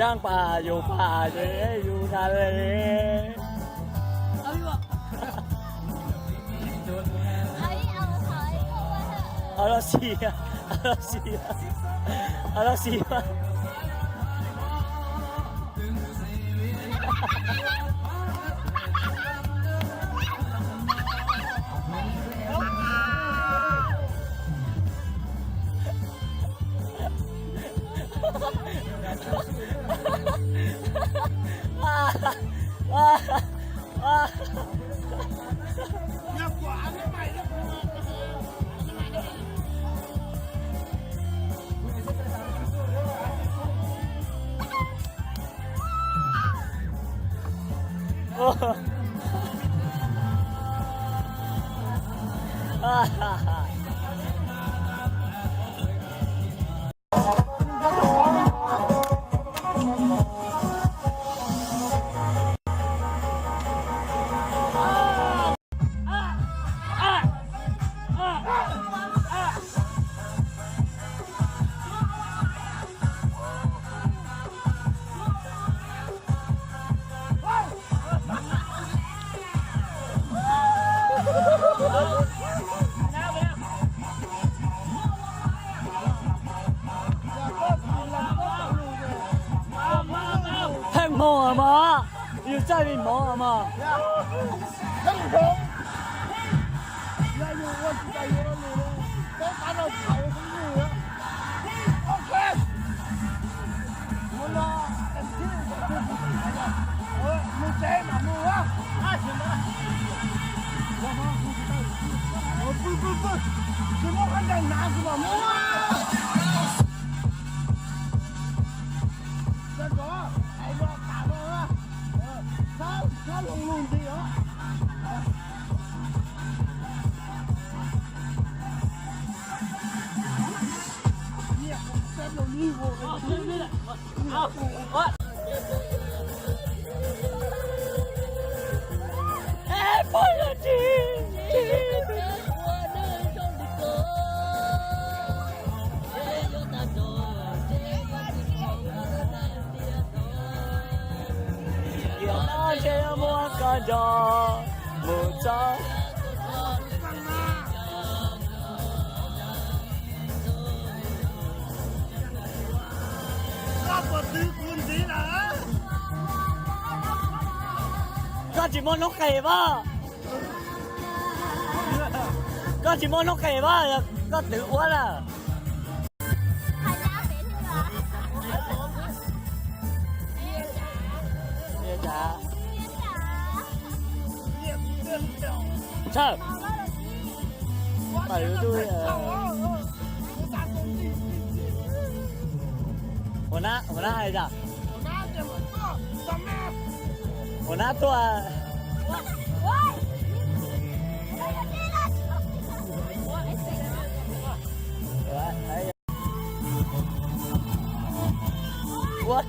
ช่างป่าอยู่ป่าเลยอยู่ทะเลเอาเราเสีย太猛了吗？有这里猛了吗？很猛！要有我知道有了路了，我看到跑很路了。OK， 我呢，木仔嘛木啊，行了。不，怎么还在拿着嘛木啊？这个，哎个大个啊，他弄的啊。哎，不要紧。có chỉ món nó kể ba có chỉ món nó kể ba có tự quá là sao bảy tôiหัวหน้าอะไรจ้ะหัวหน้าตัวWhat?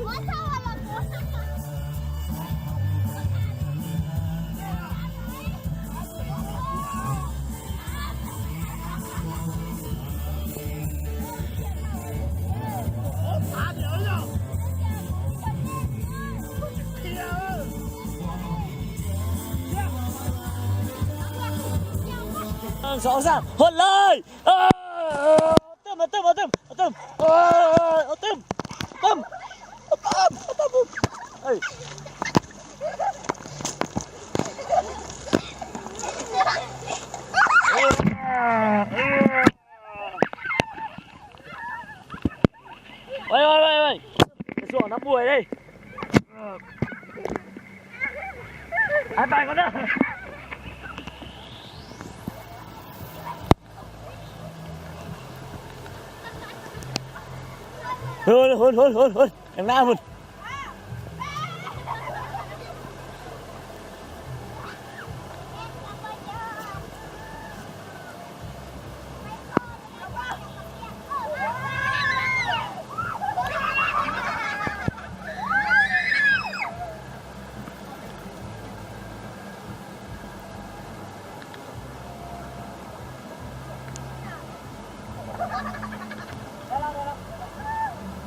Rõ ràng hôn lời tôm ơi ôi rủa nó bùi đi ăn tay con nữa hôn thằng nào hôn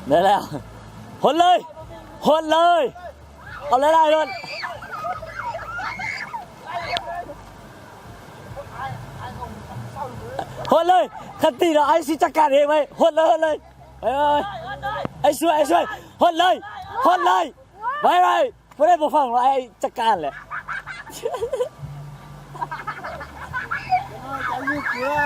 ได้แล้วหนเลย หดเลยเอาเลยได้เลยหดเลยคันตีเราไอ้สิจัดการเองไหมหดเลยไปไอ้ช่วยหดเลยไปไม่ได้บอกฟังว่าไอ้จัดการแหละ ใจยืดเกลือ